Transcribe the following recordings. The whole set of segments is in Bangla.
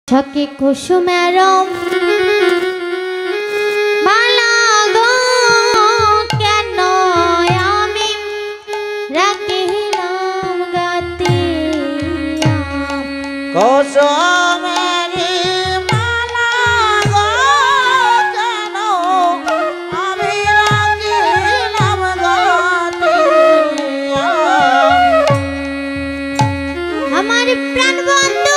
সখী কুসুমের মালা গো কেন আমি রাখিলাম গাতিয়া কুসুমেরি মালা গো কেন আমি রাখিলাম গাতিয়া আমার প্রাণ বন্ধু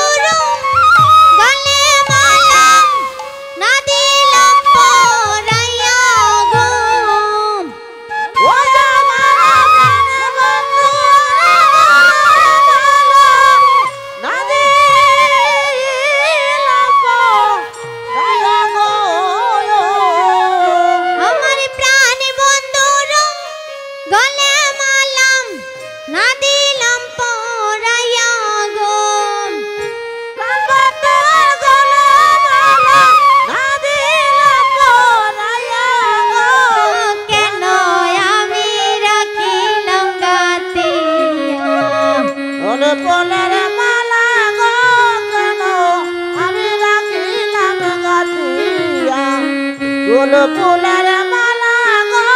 ফুলের মালা গো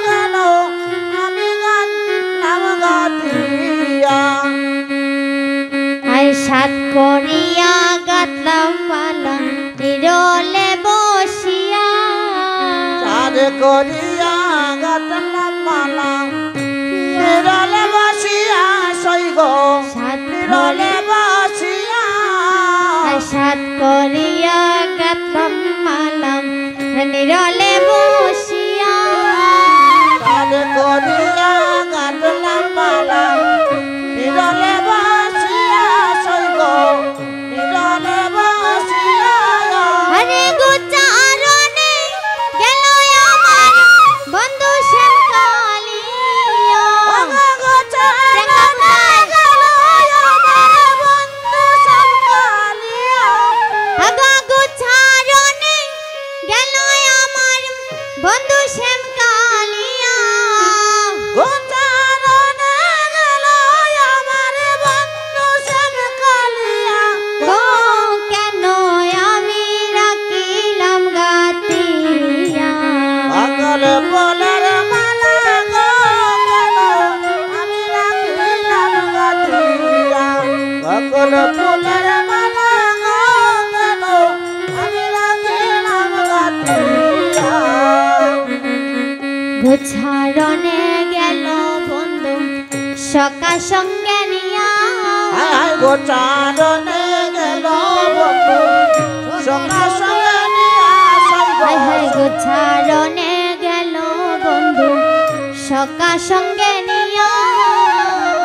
কেন আমি গানলাম গাতিয়া আই সাত করিয়া গাতলাম মালা নিরলে বসিয়া সাত করিয়া গাতলাম মালা নিরলে বসিয়া সই গো নিরলে বসিয়া সাত করিয়া গাতলাম মালা নিরলে বসিয়া সাত করিয়া গাতলাম মালা নিরলে বসিয়া সই গো নিরলে বসিয়া আরে গোচারণে গেল আমার বন্ধু শ্যাম কালিয়া গোচারণে গেল আমার বন্ধু শ্যাম কালিয়া আগা গোচারণে গেল আমার বন্ধু শ্যাম কালিয়া গোচারণে গেল আমার বন্ধু শ্যাম কালিয়া গো কেন আমি রাখিলাম গাতিয়া পাগল ফুলের মালা গো কেন আমি রাখিলাম গাতিয়া পাগল ফুলের মালা গো কেন আমি রাখিলাম গাতিয়া গোচারণে গেল বন্ধু সকা সঙ্গে নিয়া হায় গোচারণে গেল বন্ধু সকা সঙ্গে নিয়া হায় হায় গোচারণে গেল বন্ধু সকা সঙ্গে নিয়া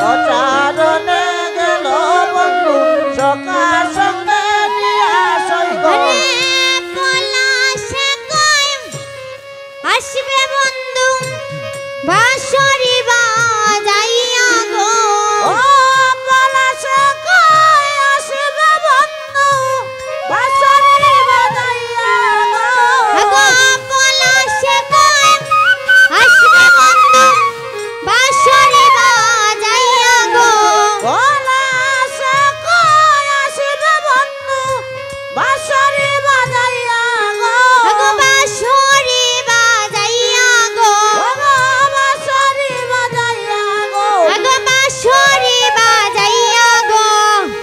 গোচারণে গেল বন্ধু সকা সঙ্গে নিয়া সই গো আরে পলাশে কই আসবে বন্ধু বাঁশরি বাজাইয়া গো ও পলাশে কই আসবে বন্ধু বাঁশরি বাজাইয়া গো আগো পলাশে কই আসবে বন্ধু বাঁশরি বাজাইয়া গো পলাশে কই আসবে বন্ধু বাঁশরি বাজাইয়া গো আগো বাঁশরি বাজাইয়া গো বাঁশরি বাজাইয়া গো আগো বাঁশরি বাজাইয়া গো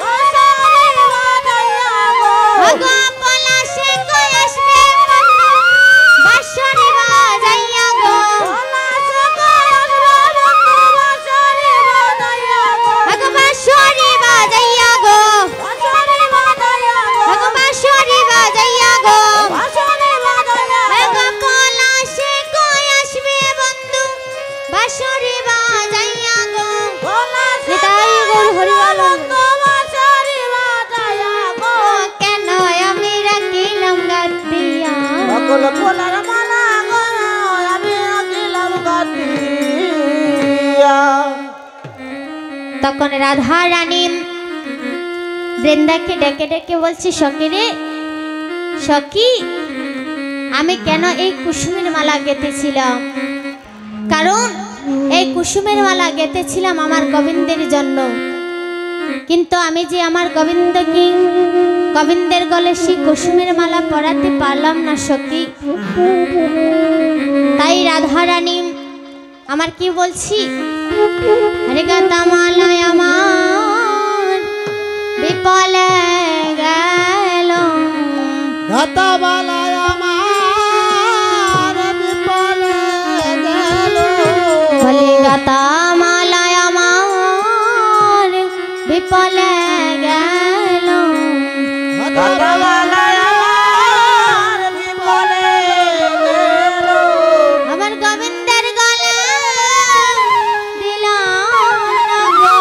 বাঁশরি বাজাইয়া গো আগো পলাশে কই আসবে বন্ধু বাঁশরি বাজাইয়া গো পলাশে কই আসবে বন্ধু বাঁশরি বাজাইয়া গো আগো বাঁশরি বাজাইয়া গো বাঁশরি বাজাইয়া গো আগো বাঁশরি বাজাইয়া গো বাঁশরি বাজাইয়া আগো পলাশে কই আসবে বন্ধু বাঁশরি বাজাইয়া গো পলাশে নিতাই গৌর হরিবল বন্ধু বাঁশরি বাজাইয়া গো কেন আমি রাখিলাম গাতিয়া সকল ফুলের মালা গো আমি রাখিলাম গাতিয়া তখন রাধা রানী বৃন্দাকে ডেকে ডেকে বলছে সখী রে সখী আমি কেন এই কুসুমের মালা গেঁথেছিলাম কারণ এই কুসুমের মালা গেঁথেছিলাম আমার গোবিন্দের জন্য, কিন্তু আমি যে আমার গোবিন্দকে গোবিন্দের গলে সেই কুসুমের মালা পরাতে পারলাম না সখী। তাই রাধারানী আমার কি বলছি, আরে গাতা মালায় আমার বিপলে গেল, গাতা মালায় আমার বিপলে গেল, বলে গাতা মালায় আমার বিপলে গেল, গাতা মালায় আমার বিপলে গেল, আমার গোবিন্দের গলে দিলাম না গো,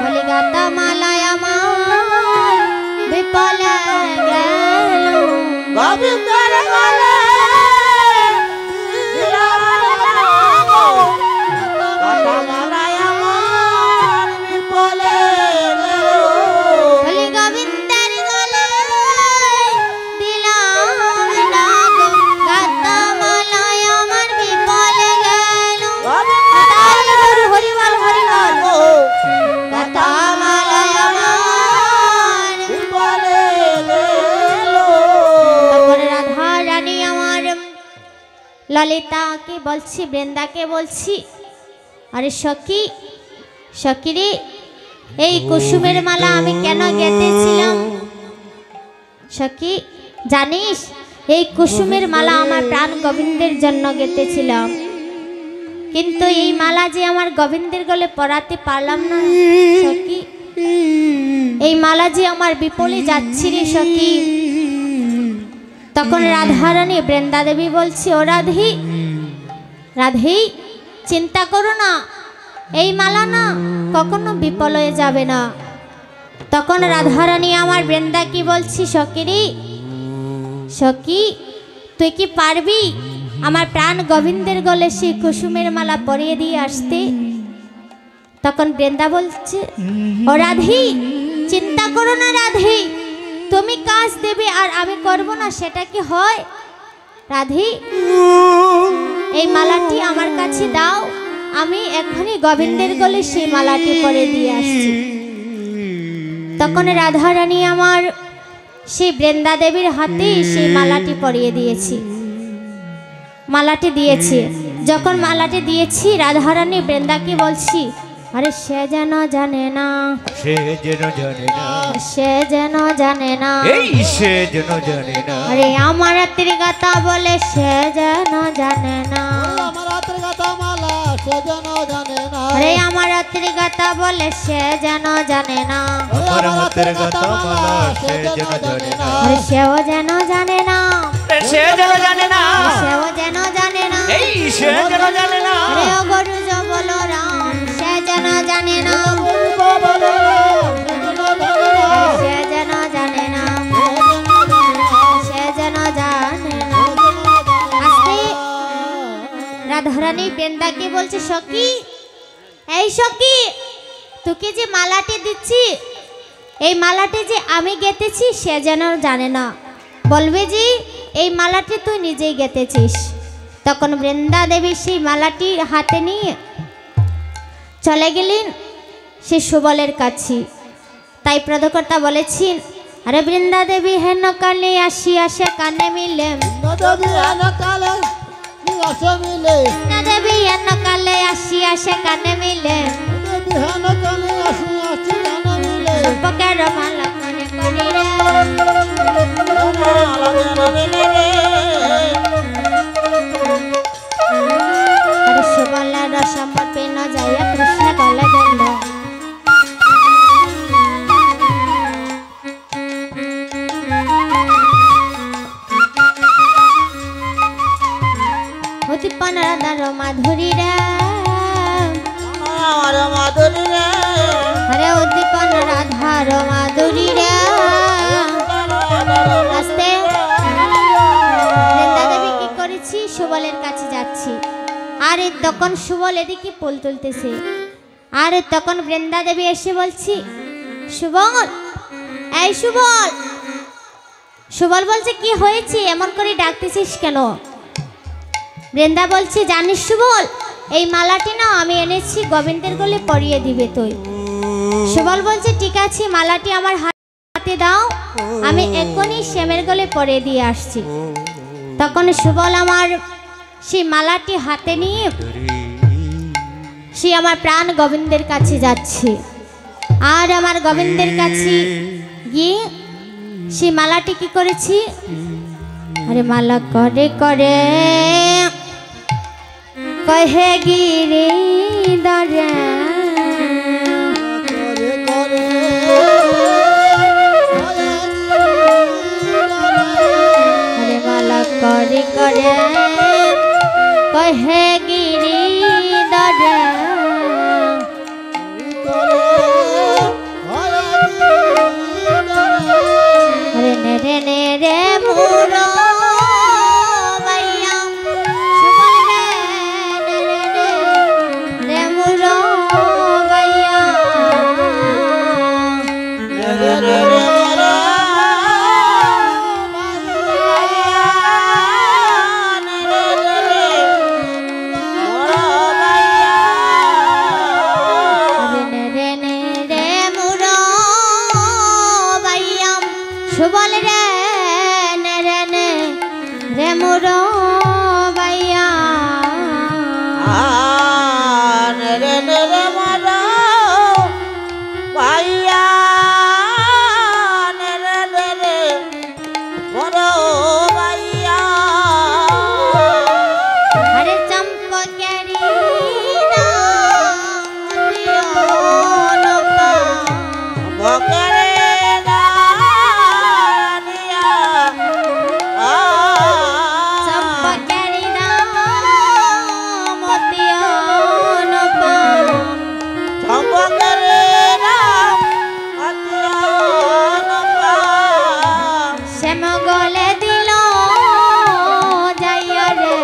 বলে গাতা মালায় আমার বিপলে গেল, গোবিন্দের গলে দিলাম না গো, গাতা মালায় আমার বিপলে গেল, বলে গোবিন্দের গলে দিলাম না গো, গাতা মালায় আমার বিপলে গেল, হরি বল হরি বল, গাতা মালায় আমার। বিপলে গেল। তারপরে রাধা রানী আমার ললিতাকে বলছি, বৃন্দাকে বলছি, আরে সখী সখী রে, এই কুসুমের মালা আমি কেন গেঁথেছিলাম সখী জানিস? এই কুসুমের মালা আমার প্রাণ গোবিন্দের জন্য গেঁথেছিলাম, কিন্তু এই মালা যে আমার গোবিন্দের গলে পরাতে পারলাম না সখী, এই মালা যে আমার বিপলে যাচ্ছি রে সখী। তখন রাধারানী বৃন্দা দেবী বলছি, ও রাধি রাধি চিন্তা করো না, এই মালা না কখনো বিপল হয়ে যাবে না। তখন রাধারানী আমার বৃন্দা কি বলছি, সখী সখী তুই কি পারবি আমার প্রাণ গোবিন্দের গলে সেই কুসুমের মালা পরিয়ে দিয়ে আসতে? তখন বৃন্দা বলছে, ও রাধি চিন্তা করো না রাধি, তুমি কাজ দেবে আর আমি করব না, সেটা কি হয়? রাধি এই মালাটি আমার কাছে দাও, আমি এখনই গোবিন্দের গলে সেই মালাটি পরে দিয়ে আসছি। তখন রাধারানী আমার সেই বৃন্দা দেবীর হাতে সেই মালাটি পরিয়ে দিয়েছি, মালাটি দিয়েছি। যখন মালাটি দিয়েছি রাধারানী বৃন্দাকে বলছি, আরে সে যেন জানে না, সে যেন জানে না, সে যেন জানে না, এই সে যেন জানে না, আরে আমার হাতের গাতা বলে সে যেন জানে না, আমার হাতের গাতা মালা সে যেন জানে না, আরে আমার হাতের গাতা বলে সে যেন জানে না, আমার হাতের গাতা মালা সে যেন জানে না, আরে সেও যেন জানে না, সে যেন জানে না, সেও যেন জানে না, এই সে যেন জানে না, আরে ও গরু বলো রাম সে যেন জানে না, সে যেন জানে না, সে যেন জানে না। আজকে রাধারানী বৃন্দাকে বলছে, সখী এই সখী তোকে যে মালাটি দিচ্ছি, এই মালাটি যে আমি গেঁথেছি সে যেন জানে না, বলবে যে এই মালাটি তুই নিজেই গেঁথেছিস। তখন বৃন্দা দেবী সেই মালাটি হাতে নিয়ে চলে গেলেন সে সুবলের কাছে। তাই প্রদকর্তা বলেছেন, আরে বৃন্দা দেবী হেন কালে আসি আসে কানে মিলে, বৃন্দা দেবী হেন কালে আসি আসে কানে মিলে, সম্পর্কের মালা মনে করি রে, আরে সুবলের রসমর পেন যায় কৃষ্ণ গলে দিল, উদ্দীপন রাধার মাধুরী রে, আমার মাধুরী রে, আরে উদ্দীপন রাধার মাধুরী রে। আস্তে বৃন্দা দেবী কি করেছি, সুবলের কাছে যাচ্ছি, আর তখন সুবল এদিকে পোল তুলতেছে, আর তখন বৃন্দা দেবী এসে বলছি, সুবল এই সুবল। সুবল বলছে, কি হয়েছে এমন করে ডাকতেছিস কেন? বৃন্দা বলছে, জানিস সুবল এই মালাটি না আমি এনেছি গোবিন্দের গলে পরিয়ে দিবে তুই। সুবল বলছে, ঠিক আছে মালাটি আমার হাতে মালাটি দাও, আমি এখনই শ্যামের গলে পরে দিয়ে আসছি। তখন সুবল আমার সেই মালাটি হাতে নিয়ে সে আমার প্রাণ গোবিন্দের কাছে যাচ্ছে। আর আমার গোবিন্দের কাছে গিয়ে সেই মালাটি কি করেছি, আরে মালা করে করে কহে গিরি দরে, আরে মালা করে করে কহে গিরি দরে, আরে নেরে নেরে মুরো বাইয়া সুবল রে, নেরে নেরে মুরো বাইয়া, রে রে রে মোরা বাইয়া, রে রে রে মোরা বাইয়া, আরে নেরে নেরে মুরো বাইয়া সুবল রে, নেরে নেরে মুরো বাইয়া, রে রে রে মোরা বাইয়া, রে রে রে মোরা বাইয়া, আরে চম্পকেরি নাম দিও লোকা, বকরে দানিয়া, চম্পকেরি নাম দিও লোকা, চম্পকরে রাম আতিয়া নপা, শ্যাম গলে দিল যাইয়া রে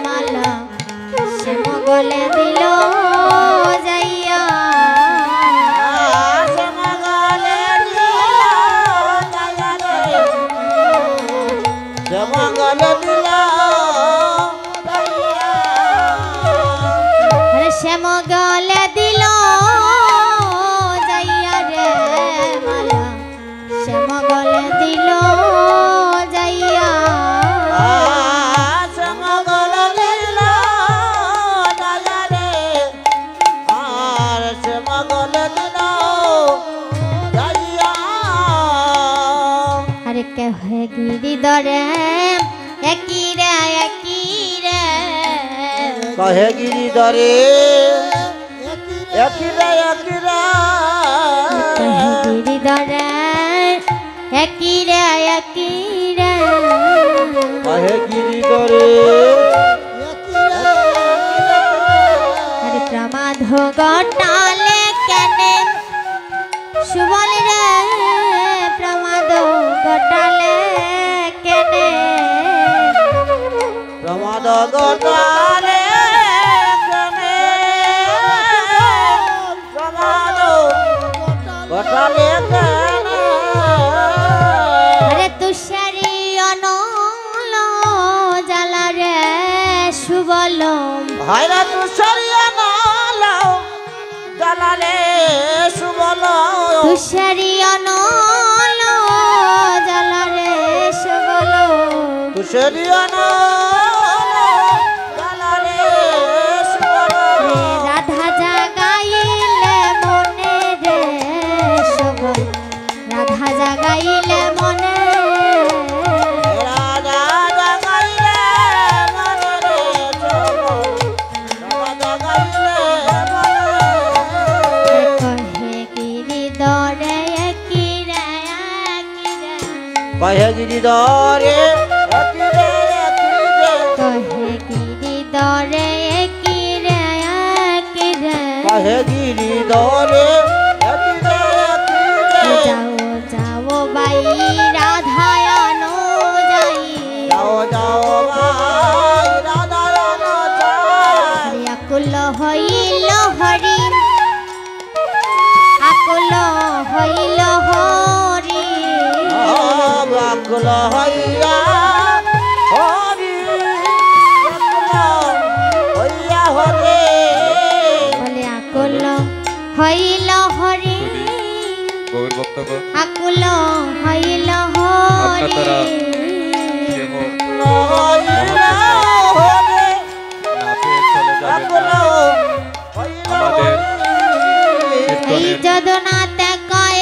মালা, শ্যাম গলে দিল যাইয়া, শ্যামগলে দিল দয়া রে, শ্যামগলে দিল দয়া, আরে শ্যাম গলে দিল যাইয়া রে মালা, শ্যাম গলে দিল যাইয়া, শ্যামগলে দিল দয়া রে, আর শ্যামগলে দিল দয়া, আরে কে হয়ে গিরি দরে একই রে একই রে, কহে গিরিধরে একিরা একিরা, কহে গিরি দরে একই রে একই রে, কহে গিরিধরে আরে প্রমাদ গটালে কেনে সুবল রে, প্রমাদ গটালে কেনে, প্রমাদ গটালে কেনে, প্রমাদ গটালে কেনে, আরে তুষারি অনল জ্বালা রে সুবল, ভাইরা তু সরিয়া নালাও জ্বালালে সুবল, তুষারি অনল জ্বালা রে সুবল, তু সরিয়া নালাও জ্বালালে সুবল, রাধা জাগাইলে মনে রে সুবল, রাধা জাগাইলে মনে, রাধা জাগাইলে মনে রে সুবল, রাধা জাগাইলে মনে, কহে গিরি দরে একই রে একই রে, কহে গিরিধরে একিরে একিরে, কহে গিরি দরে একই রে একই রে, কহে গিরিধরে একিরে একিরে, যাও যাও বাই রাধায়নো যাই, যাও যাও ভাই রাধা রাধা চাই, আকুল হইল হরি, আকুল হইল হরি, বাকুল হইয়া হরি, বাকুল হইয়া হরে, বলে আকুল হইল হরি, গৌর বক্তব্য আকুল আকুল হইল আপনারা হরি দেহ হইলা হরে না পেয়ে চলে যাবেন না। হইলা আমাদের এই কীর্তনের যদনাতে কয়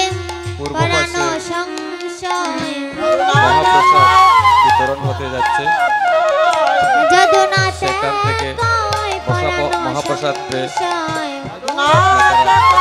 পূর্ব পরানো পাশে সংশয় মহাপ্রসাদ বিতরণ হতে যাচ্ছে। যদনাতে সেখান থেকে কয় পরানো মহাপ্রসাদ পেয়ে সংশয় আপনারা